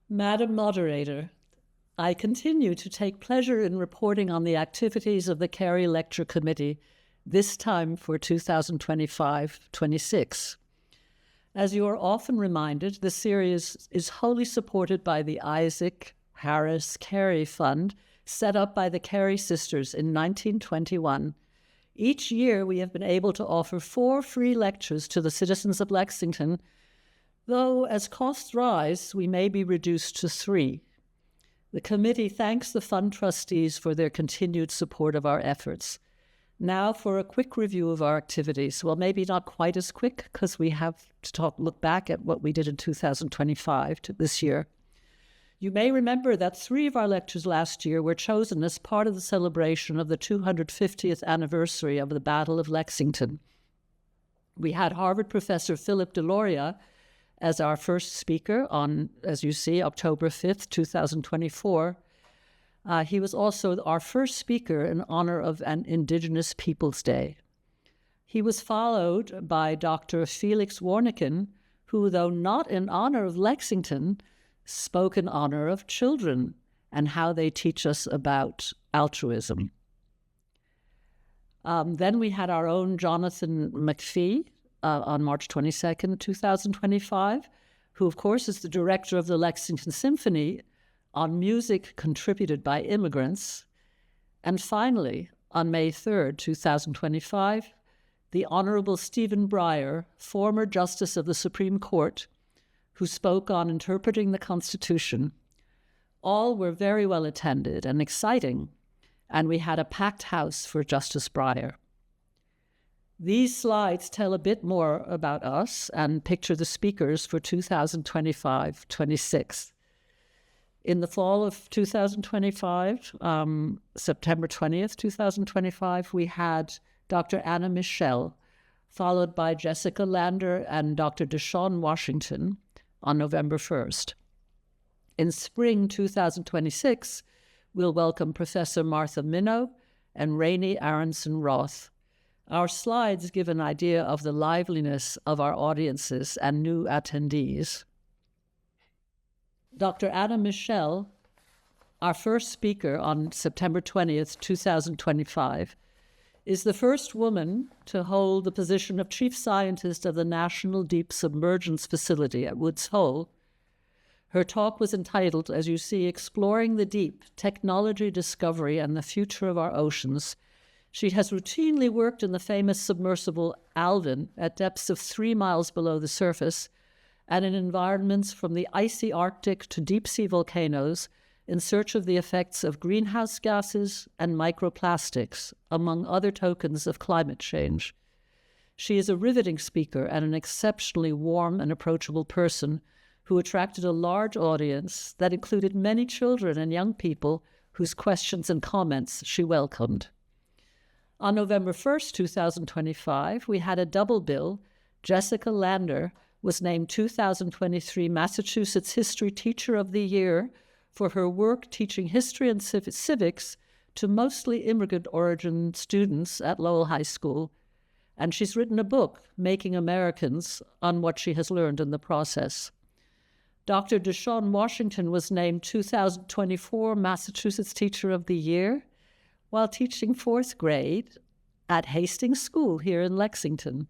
Madam Moderator, I continue to take pleasure in reporting on the activities of the Cary Lecture Committee, this time for 2025-26. As you are often reminded, the series is wholly supported by the Isaac Harris Cary Fund, set up by the Cary sisters in 1921. Each year, we have been able to offer 4 free lectures to the citizens of Lexington, though as costs rise, we may be reduced to 3. The committee thanks the fund trustees for their continued support of our efforts. Now for a quick review of our activities. Well, maybe not quite as quick because we have to look back at what we did in 2025 to this year. You may remember that 3 of our lectures last year were chosen as part of the celebration of the 250th anniversary of the Battle of Lexington. We had Harvard professor Philip Deloria as our first speaker on, as you see, October 5th, 2024. He was also our first speaker in honor of an Indigenous Peoples Day. He was followed by Dr. Felix Warneken, who, though not in honor of Lexington, spoke in honor of children and how they teach us about altruism. Then we had our own Jonathan McPhee on March 22nd, 2025, who, of course, is the director of the Lexington Symphony, on music contributed by immigrants. And finally, on May 3rd, 2025, the Honorable Stephen Breyer, former Justice of the Supreme Court, who spoke on interpreting the Constitution. All were very well attended and exciting, and we had a packed house for Justice Breyer. These slides tell a bit more about us and picture the speakers for 2025-26. In the fall of 2025, September 20th, 2025, we had Dr. Anna Michelle, followed by Jessica Lander and Dr. Deshawn Washington on November 1st. In spring 2026, we'll welcome Professor Martha Minow and Rainey Aronson Roth. Our slides give an idea of the liveliness of our audiences and new attendees. Dr. Anna Michelle, our first speaker on September 20th, 2025, is the first woman to hold the position of Chief Scientist of the National Deep Submergence Facility at Woods Hole. Her talk was entitled, as you see, Exploring the Deep, Technology, Discovery, and the Future of Our Oceans. She has routinely worked in the famous submersible Alvin at depths of 3 miles below the surface, and in environments from the icy Arctic to deep-sea volcanoes in search of the effects of greenhouse gases and microplastics, among other tokens of climate change. She is a riveting speaker and an exceptionally warm and approachable person who attracted a large audience that included many children and young people whose questions and comments she welcomed. On November 1st, 2025, we had a double bill. Jessica Lander was named 2023 Massachusetts History Teacher of the Year for her work teaching history and civics to mostly immigrant origin students at Lowell High School. And she's written a book, Making Americans, on what she has learned in the process. Dr. Deshawn Washington was named 2024 Massachusetts Teacher of the Year while teaching 4th grade at Hastings School here in Lexington.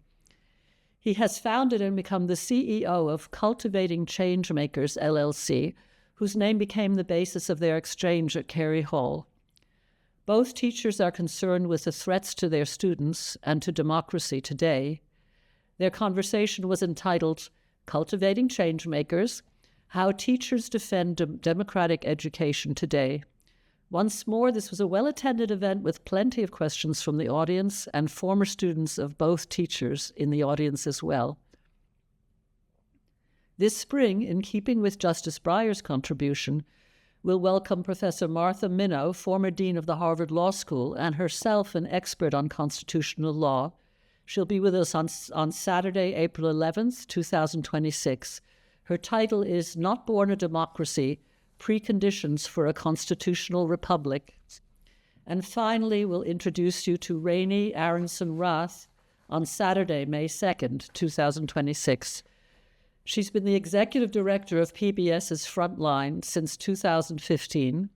He has founded and become the CEO of Cultivating Changemakers, LLC, whose name became the basis of their exchange at Cary Hall. Both teachers are concerned with the threats to their students and to democracy today. Their conversation was entitled Cultivating Changemakers, How Teachers Defend Democratic Education Today. Once more, this was a well-attended event with plenty of questions from the audience and former students of both teachers in the audience as well. This spring, in keeping with Justice Breyer's contribution, we'll welcome Professor Martha Minow, former dean of the Harvard Law School and herself an expert on constitutional law. She'll be with us on Saturday, April 11th, 2026. Her title is Not Born a Democracy, Preconditions for a Constitutional Republic. And finally, we'll introduce you to Rainey Aronson Roth on Saturday, May 2nd, 2026. She's been the executive director of PBS's Frontline since 2015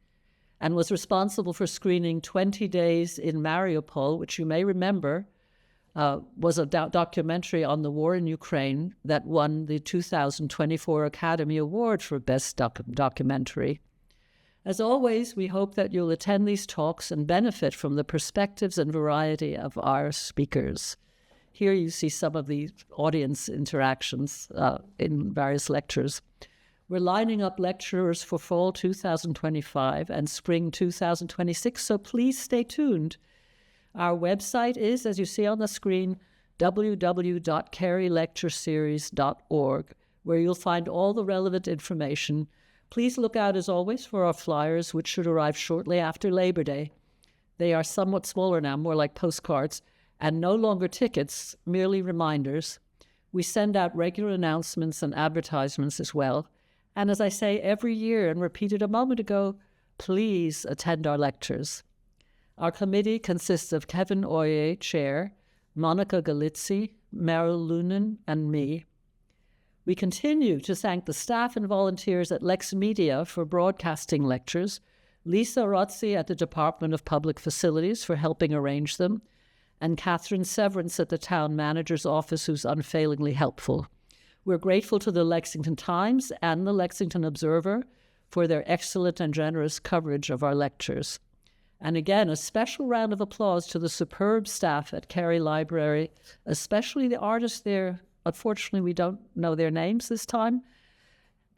and was responsible for screening 20 Days in Mariupol, which you may remember was a documentary on the war in Ukraine that won the 2024 Academy Award for Best Documentary. As always, we hope that you'll attend these talks and benefit from the perspectives and variety of our speakers. Here you see some of the audience interactions in various lectures. We're lining up lecturers for fall 2025 and spring 2026, so please stay tuned. Our website is, as you see on the screen, www.carylectureseries.org, where you'll find all the relevant information. Please look out, as always, for our flyers, which should arrive shortly after Labor Day. They are somewhat smaller now, more like postcards, and no longer tickets, merely reminders. We send out regular announcements and advertisements as well. And as I say every year and repeated a moment ago, please attend our lectures. Our committee consists of Kevin Oye, Chair, Monica Galizzi, Meryl Lunan, and me. We continue to thank the staff and volunteers at Lex Media for broadcasting lectures, Lisa Rozzi at the Department of Public Facilities for helping arrange them, and Catherine Severance at the Town Manager's Office, who's unfailingly helpful. We're grateful to the Lexington Times and the Lexington Observer for their excellent and generous coverage of our lectures. And again, a special round of applause to the superb staff at Cary Library, especially the artists there. Unfortunately, we don't know their names this time.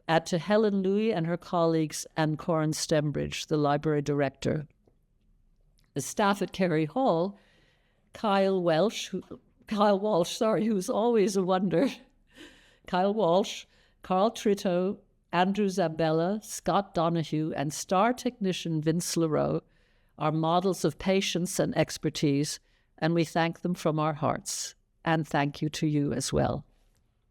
And to Helen Louie and her colleagues, and Corin Stembridge, the library director. The staff at Cary Hall, Kyle Walsh, who's always a wonder. Kyle Walsh, Carl Trito, Andrew Zambella, Scott Donahue, and star technician Vince LaRoe are models of patience and expertise, and we thank them from our hearts. And thank you to you as well.